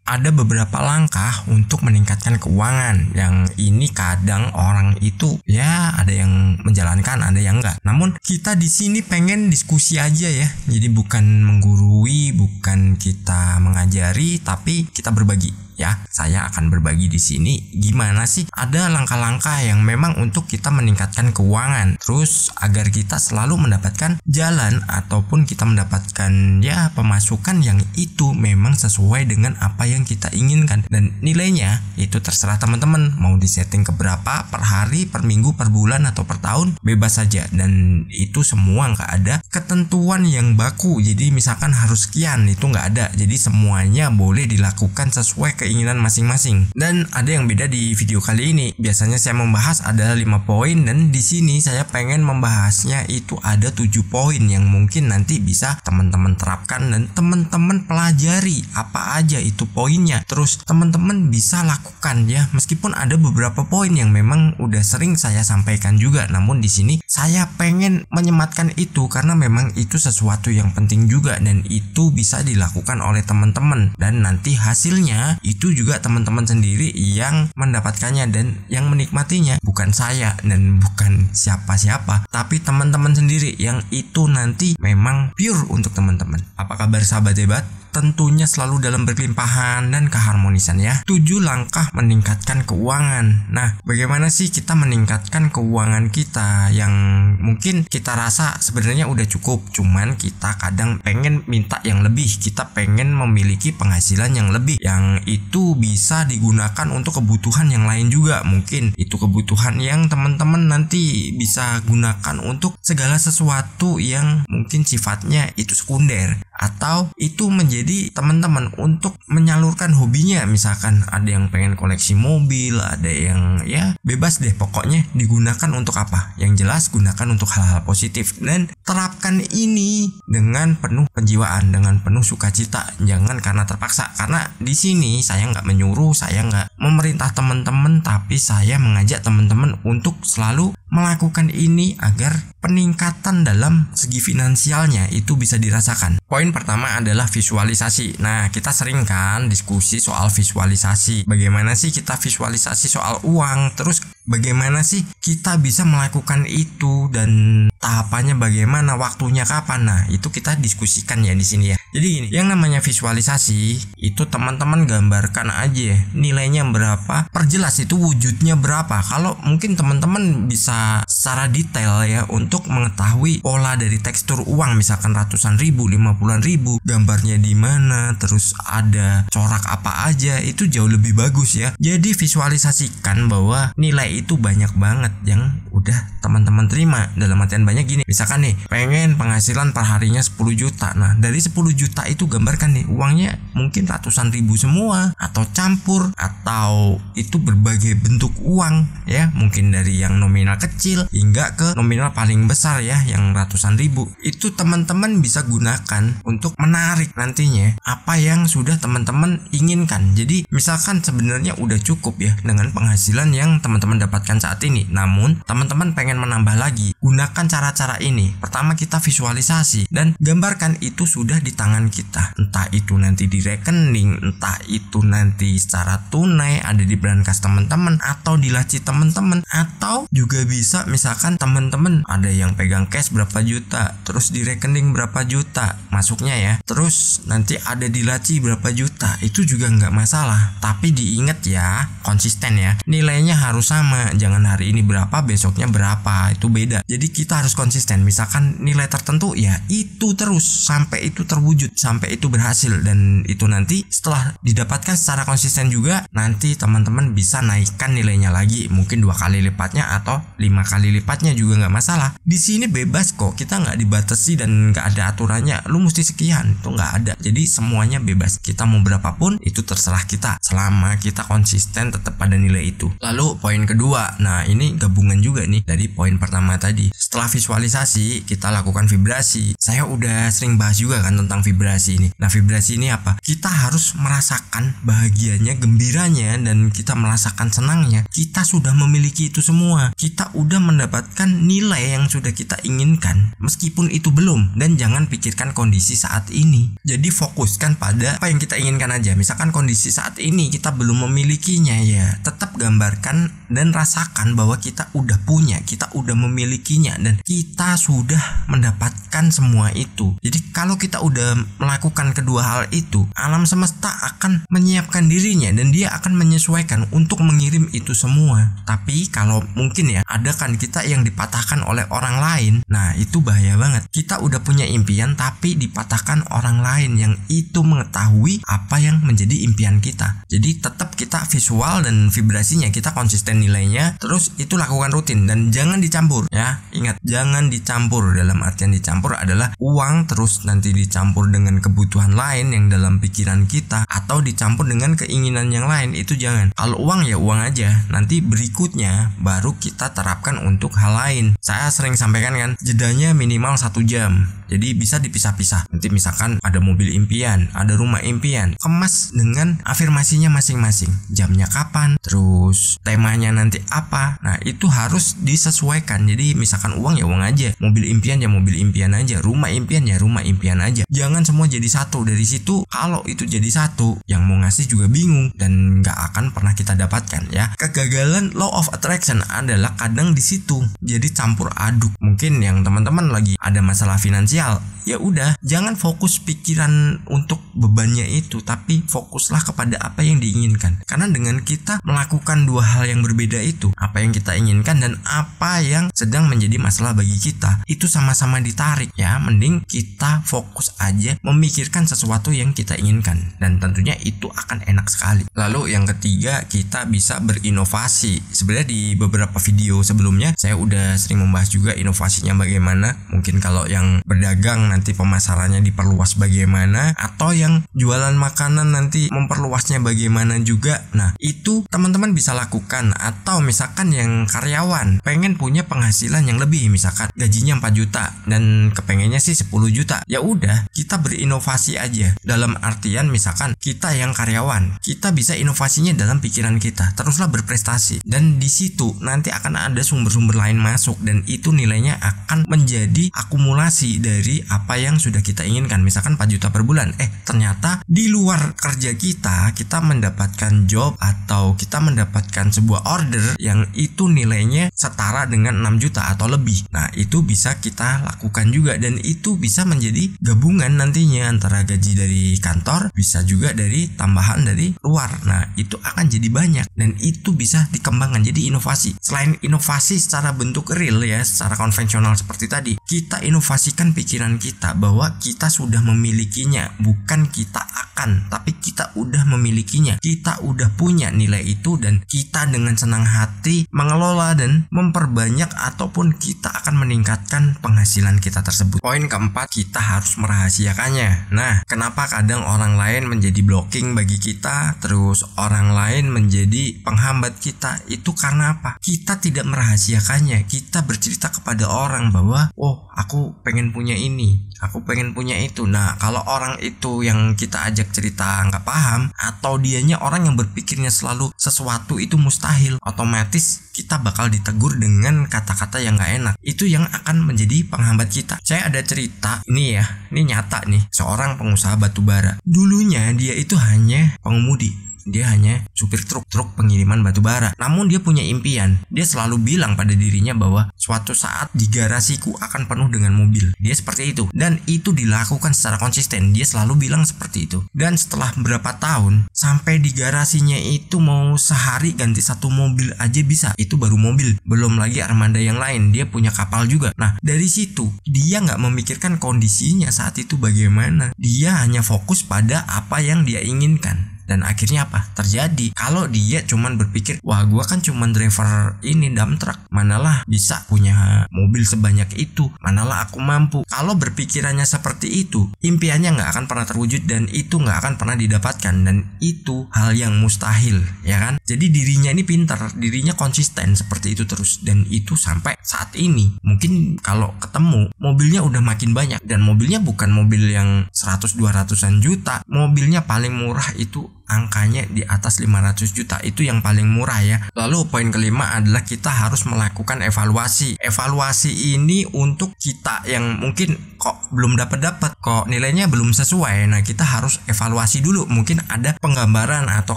ada beberapa langkah untuk meningkatkan keuangan. Yang ini kadang orang itu ya ada yang menjalankan, ada yang enggak. Namun kita di sini pengen diskusi aja ya. Jadi bukan menggurui, bukan kita mengajari, tapi kita berbagi. Ya, saya akan berbagi di sini gimana sih ada langkah-langkah yang memang untuk kita meningkatkan keuangan, terus agar kita selalu mendapatkan jalan ataupun kita mendapatkan ya pemasukan yang itu memang sesuai dengan apa yang kita inginkan. Dan nilainya itu terserah teman-teman mau disetting ke berapa, per hari, per minggu, per bulan, atau per tahun, bebas saja. Dan itu semua nggak ada ketentuan yang baku, jadi misalkan harus sekian, itu nggak ada. Jadi semuanya boleh dilakukan sesuai keinginan masing-masing. Dan ada yang beda di video kali ini. Biasanya saya membahas ada 5 poin, dan di sini saya pengen membahasnya itu ada 7 poin yang mungkin nanti bisa teman-teman terapkan dan teman-teman pelajari apa aja itu poinnya. Terus teman-teman bisa lakukan ya. Meskipun ada beberapa poin yang memang udah sering saya sampaikan juga, namun di sini saya pengen menyematkan itu karena memang itu sesuatu yang penting juga, dan itu bisa dilakukan oleh teman-teman, dan nanti hasilnya itu juga teman-teman sendiri yang mendapatkannya dan yang menikmatinya, bukan saya dan bukan siapa-siapa, tapi teman-teman sendiri yang itu nanti memang pure untuk teman-teman. Apa kabar sahabat hebat? Tentunya selalu dalam berkelimpahan dan keharmonisan ya. 7 langkah meningkatkan keuangan. Nah, bagaimana sih kita meningkatkan keuangan kita yang mungkin kita rasa sebenarnya udah cukup, cuman kita kadang pengen minta yang lebih, kita pengen memiliki penghasilan yang lebih, yang itu bisa digunakan untuk kebutuhan yang lain juga. Mungkin itu kebutuhan yang teman-teman nanti bisa gunakan untuk segala sesuatu yang mungkin sifatnya itu sekunder, atau itu menjadi teman-teman untuk menyalurkan hobinya. Misalkan ada yang pengen koleksi mobil, ada yang ya bebas deh, pokoknya digunakan untuk apa, yang jelas gunakan untuk hal-hal positif, dan terapkan ini dengan penuh penjiwaan, dengan penuh sukacita, jangan karena terpaksa. Karena di sini saya nggak menyuruh, saya nggak memerintah teman-teman, tapi saya mengajak teman-teman untuk selalu melakukan ini agar peningkatan dalam segi finansialnya itu bisa dirasakan. Poin pertama adalah visualisasi. Nah, kita sering kan diskusi soal visualisasi. Bagaimana sih kita visualisasi soal uang? Terus bagaimana sih kita bisa melakukan itu, dan tahapannya bagaimana, waktunya kapan? Nah, itu kita diskusikan ya di sini ya. Jadi gini, yang namanya visualisasi itu teman-teman gambarkan aja nilainya berapa, perjelas itu wujudnya berapa. Kalau mungkin teman-teman bisa secara detail ya untuk mengetahui pola dari tekstur uang, misalkan ratusan ribu, 50-an ribu, gambarnya di mana, terus ada corak apa aja, itu jauh lebih bagus ya. Jadi visualisasikan bahwa nilai itu banyak banget yang udah teman-teman terima. Dalam artian banyak gini, misalkan nih pengen penghasilan per harinya 10 juta. Nah, dari 10 juta itu gambarkan nih uangnya mungkin ratusan ribu semua, atau campur, atau itu berbagai bentuk uang ya, mungkin dari yang nominal kecil hingga ke nominal paling besar ya, yang ratusan ribu. Itu teman-teman bisa gunakan untuk menarik nantinya apa yang sudah teman-teman inginkan. Jadi misalkan sebenarnya udah cukup ya dengan penghasilan yang teman-teman dapatkan saat ini, namun teman-teman pengen menambah lagi, gunakan cara-cara ini. Pertama, kita visualisasi dan gambarkan itu sudah di tangan kita, entah itu nanti di rekening, entah itu nanti secara tunai ada di brankas teman-teman atau di laci teman-teman, atau juga bisa misalkan teman-teman ada yang pegang cash berapa juta, terus di rekening berapa juta masuknya ya, terus nanti ada di laci berapa juta, itu juga nggak masalah. Tapi diingat ya, konsisten ya, nilainya harus sama, jangan hari ini berapa besoknya berapa, itu beda. Jadi kita harus konsisten, misalkan nilai tertentu ya itu terus sampai itu terwujud, sampai itu berhasil. Dan itu nanti setelah didapatkan secara konsisten juga, nanti teman-teman bisa naikkan nilainya lagi, mungkin 2 kali lipatnya atau 5 kali lipatnya juga nggak masalah. Di sini bebas kok, kita nggak dibatasi dan nggak ada aturannya lu mesti sekian, itu nggak ada. Jadi semuanya bebas, kita mau berapapun itu terserah kita, selama kita konsisten tetap pada nilai itu. Lalu poin kedua, nah ini gabungan juga nih dari poin pertama tadi. Setelah visualisasi, kita lakukan vibrasi. Saya udah sering bahas juga kan tentang vibrasi ini. Nah, vibrasi ini apa? Kita harus merasakan bahagianya, gembiranya, dan kita merasakan senangnya. Kita sudah memiliki itu semua. Kita udah mendapatkan nilai yang sudah kita inginkan, meskipun itu belum. Dan jangan pikirkan kondisi saat ini. Jadi fokuskan pada apa yang kita inginkan aja. Misalkan kondisi saat ini kita belum memilikinya, ya tetap gambarkan dan rasakan bahwa kita udah punya, kita udah memilikinya, dan kita sudah mendapatkan semua itu. Jadi kalau kita udah melakukan kedua hal itu, alam semesta akan menyiapkan dirinya dan dia akan menyesuaikan untuk mengirim itu semua. Tapi kalau mungkin ya, ada kan kita yang dipatahkan oleh orang lain. Nah, itu bahaya banget. Kita udah punya impian tapi dipatahkan orang lain yang itu mengetahui apa yang menjadi impian kita. Jadi tetap kita visual dan vibrasinya, kita konsisten nilainya, terus itu lakukan rutin dan jangan dicampur ya. Ingat, jangan dicampur. Dalam artian dicampur adalah uang terus nanti dicampur dengan kebutuhan lain yang dalam pikiran kita, atau dicampur dengan keinginan yang lain. Itu jangan. Kalau uang ya uang aja, nanti berikutnya baru kita terapkan untuk hal lain. Saya sering sampaikan kan, jedanya minimal 1 jam. Jadi bisa dipisah-pisah. Nanti misalkan ada mobil impian, ada rumah impian, kemas dengan afirmasinya masing-masing. Jamnya kapan, terus temanya nanti apa. Nah, itu harus disesuaikan. Jadi misalkan uang ya uang aja, mobil impian ya mobil impian aja, rumah impian ya rumah impian aja. Jangan semua jadi satu. Dari situ kalau itu jadi satu, yang mau ngasih juga bingung dan nggak akan pernah kita dapatkan ya. Kegagalan law of attraction adalah kadang di situ. Jadi campur aduk. Mungkin yang teman-teman lagi ada masalah finansial, ya udah, jangan fokus pikiran untuk bebannya itu, tapi fokuslah kepada apa yang diinginkan. Karena dengan kita melakukan dua hal yang berbeda itu, apa yang kita inginkan dan apa yang sedang menjadi masalah bagi kita, itu sama-sama ditarik ya. Mending kita fokus aja memikirkan sesuatu yang kita inginkan, dan tentunya itu akan enak sekali. Lalu yang ketiga, kita bisa berinovasi. Sebenarnya di beberapa video sebelumnya saya udah sering membahas juga inovasinya bagaimana. Mungkin kalau yang berdagang nanti pemasarannya diperluas bagaimana, atau yang jualan makanan nanti memperluasnya bagaimana juga. Nah, itu teman-teman bisa lakukan. Atau misalkan yang karyawan pengen punya penghasilan yang lebih, misalkan gajinya 4 juta dan kepengennya sih 10 juta. Ya udah, kita berinovasi aja. Dalam artian misalkan kita yang karyawan, kita bisa inovasinya dalam pikiran kita. Teruslah berprestasi, dan di situ nanti akan ada sumber-sumber lain masuk, dan itu nilainya akan menjadi akumulasi dari apa yang sudah kita inginkan. Misalkan 4 juta per bulan, ternyata di luar kerja kita mendapatkan job atau kita mendapatkan sebuah order yang itu nilainya setara dengan 6 juta atau lebih. Nah, itu bisa kita lakukan juga, dan itu bisa menjadi gabungan nantinya antara gaji dari kantor, bisa juga dari tambahan dari luar. Nah, itu akan jadi banyak, dan itu bisa dikembangkan jadi inovasi. Selain inovasi secara bentuk real ya, secara konvensional seperti tadi, kita inovasikan pikiran kita bahwa kita sudah memilikinya, bukan kita akan, tapi kita udah memilikinya. Kita udah punya nilai itu, dan kita dengan senang hati mengelola dan memperbanyak, ataupun kita akan meningkatkan penghasilan kita tersebut. Poin keempat, kita harus merahasiakannya. Nah, kenapa kadang orang lain menjadi blocking bagi kita, terus orang lain menjadi penghambat kita? Itu karena apa? Kita tidak merahasiakannya. Kita bercerita kepada orang bahwa, oh, aku pengen punya ini, aku pengen punya itu. Nah, kalau orang itu yang kita ajak cerita nggak paham, atau dianya orang yang berpikirnya selalu sesuatu itu mustahil, otomatis kita bakal ditegur dengan kata-kata yang nggak enak. Itu yang akan menjadi penghambat kita. Saya ada cerita ini ya, ini nyata nih, seorang pengusaha batubara. Dulunya dia itu hanya pengemudi. Dia hanya supir truk pengiriman batu bara. Namun dia punya impian. Dia selalu bilang pada dirinya bahwa suatu saat di garasiku akan penuh dengan mobil. Dia seperti itu. Dan itu dilakukan secara konsisten. Dia selalu bilang seperti itu. Dan setelah berapa tahun, sampai di garasinya itu mau sehari ganti 1 mobil aja bisa. Itu baru mobil. Belum lagi armada yang lain. Dia punya kapal juga. Nah, dari situ dia nggak memikirkan kondisinya saat itu bagaimana. Dia hanya fokus pada apa yang dia inginkan. Dan akhirnya apa? Terjadi. Kalau dia cuman berpikir, wah gua kan cuman driver ini dump truck, manalah bisa punya mobil sebanyak itu, manalah aku mampu. Kalau berpikirannya seperti itu, impiannya nggak akan pernah terwujud dan itu nggak akan pernah didapatkan, dan itu hal yang mustahil, ya kan? Jadi dirinya ini pintar, dirinya konsisten seperti itu terus, dan itu sampai saat ini. Mungkin kalau ketemu mobilnya udah makin banyak, dan mobilnya bukan mobil yang 100-200an juta, mobilnya paling murah itu angkanya di atas 500 juta, itu yang paling murah ya. Lalu poin kelima adalah kita harus melakukan evaluasi. Evaluasi ini untuk kita yang mungkin kok belum dapat kok nilainya belum sesuai. Nah, kita harus evaluasi dulu. Mungkin ada penggambaran atau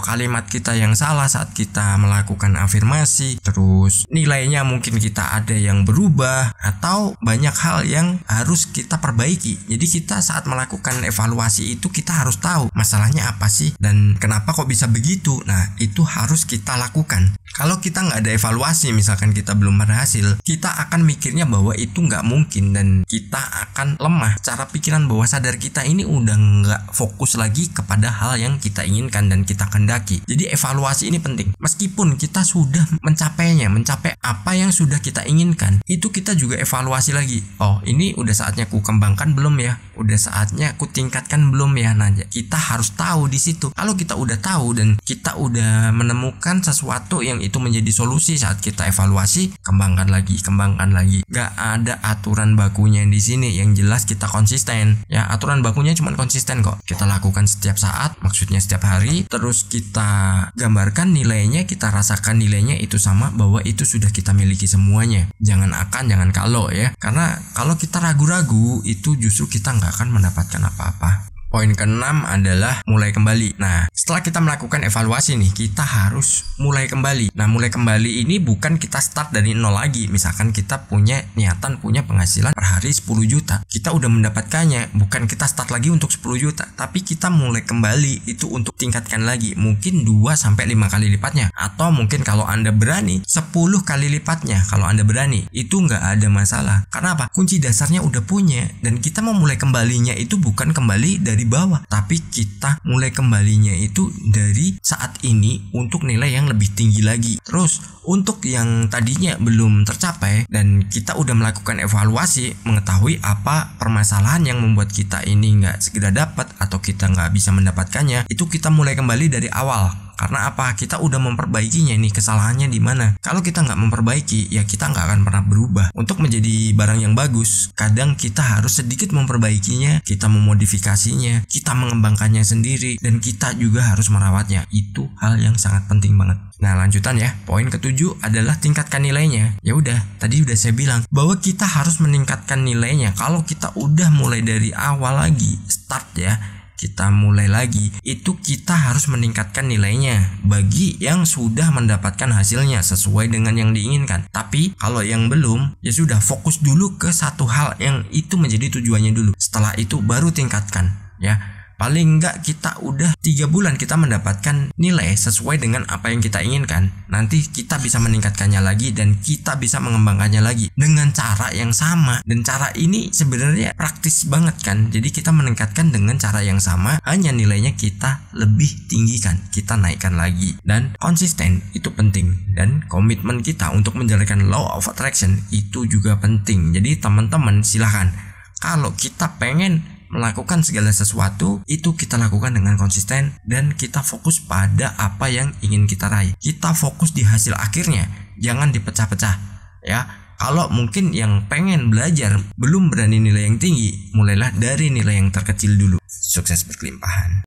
kalimat kita yang salah saat kita melakukan afirmasi, terus nilainya mungkin kita ada yang berubah, atau banyak hal yang harus kita perbaiki. Jadi kita saat melakukan evaluasi itu kita harus tahu masalahnya apa sih dan kenapa kok bisa begitu. Nah, itu harus kita lakukan. Kalau kita nggak ada evaluasi, misalkan kita belum berhasil, kita akan mikirnya bahwa itu nggak mungkin dan kita akan lemah. Cara pikiran bawah sadar kita ini udah nggak fokus lagi kepada hal yang kita inginkan dan kita kendaki. Jadi evaluasi ini penting. Meskipun kita sudah mencapai apa yang sudah kita inginkan, itu kita juga evaluasi lagi. Oh, ini udah saatnya ku kembangkan belum ya? Udah saatnya ku tingkatkan belum ya? Nah, kita harus tahu di situ. Kalau kita udah tahu dan kita udah menemukan sesuatu yang itu menjadi solusi saat kita evaluasi, kembangkan lagi. Gak ada aturan bakunya di sini, yang jelas kita konsisten. Ya, aturan bakunya cuma konsisten kok. Kita lakukan setiap saat, maksudnya setiap hari, terus kita gambarkan nilainya, kita rasakan nilainya itu sama, bahwa itu sudah kita miliki semuanya. Jangan kalau ya. Karena kalau kita ragu-ragu, itu justru kita nggak akan mendapatkan apa-apa. Poin keenam adalah mulai kembali. Nah, setelah kita melakukan evaluasi nih, kita harus mulai kembali. Nah, mulai kembali ini bukan kita start dari nol lagi. Misalkan kita punya niatan, punya penghasilan per hari 10 juta. Kita udah mendapatkannya, bukan kita start lagi untuk 10 juta. Tapi kita mulai kembali itu untuk tingkatkan lagi. Mungkin 2-5 kali lipatnya. Atau mungkin kalau Anda berani, 10 kali lipatnya kalau Anda berani. Itu nggak ada masalah. Karena apa? Kunci dasarnya udah punya. Dan kita mau mulai kembalinya itu bukan kembali dari bawah, tapi kita mulai kembalinya itu dari saat ini untuk nilai yang lebih tinggi lagi. Terus untuk yang tadinya belum tercapai dan kita udah melakukan evaluasi, mengetahui apa permasalahan yang membuat kita ini nggak segera dapat atau kita nggak bisa mendapatkannya, itu kita mulai kembali dari awal. Karena apa? Kita udah memperbaikinya nih, kesalahannya di mana. Kalau kita nggak memperbaiki, ya kita nggak akan pernah berubah. Untuk menjadi barang yang bagus, kadang kita harus sedikit memperbaikinya, kita memodifikasinya, kita mengembangkannya sendiri, dan kita juga harus merawatnya. Itu hal yang sangat penting banget. Nah, lanjutan ya. Poin ketujuh adalah tingkatkan nilainya. Ya udah, tadi udah saya bilang bahwa kita harus meningkatkan nilainya. Kalau kita udah mulai dari awal lagi, start ya, kita mulai lagi, itu kita harus meningkatkan nilainya bagi yang sudah mendapatkan hasilnya sesuai dengan yang diinginkan. Tapi kalau yang belum, ya sudah, fokus dulu ke satu hal yang itu menjadi tujuannya dulu. Setelah itu baru tingkatkan ya. Paling enggak kita udah 3 bulan kita mendapatkan nilai sesuai dengan apa yang kita inginkan. Nanti kita bisa meningkatkannya lagi dan kita bisa mengembangkannya lagi dengan cara yang sama. Dan cara ini sebenarnya praktis banget kan. Jadi kita meningkatkan dengan cara yang sama, hanya nilainya kita lebih tinggikan, kita naikkan lagi. Dan konsisten itu penting. Dan komitmen kita untuk menjalankan law of attraction itu juga penting. Jadi teman-teman silahkan, kalau kita pengen melakukan segala sesuatu, itu kita lakukan dengan konsisten dan kita fokus pada apa yang ingin kita raih. Kita fokus di hasil akhirnya, jangan dipecah-pecah ya. Kalau mungkin yang pengen belajar belum berani nilai yang tinggi, mulailah dari nilai yang terkecil dulu. Sukses berkelimpahan.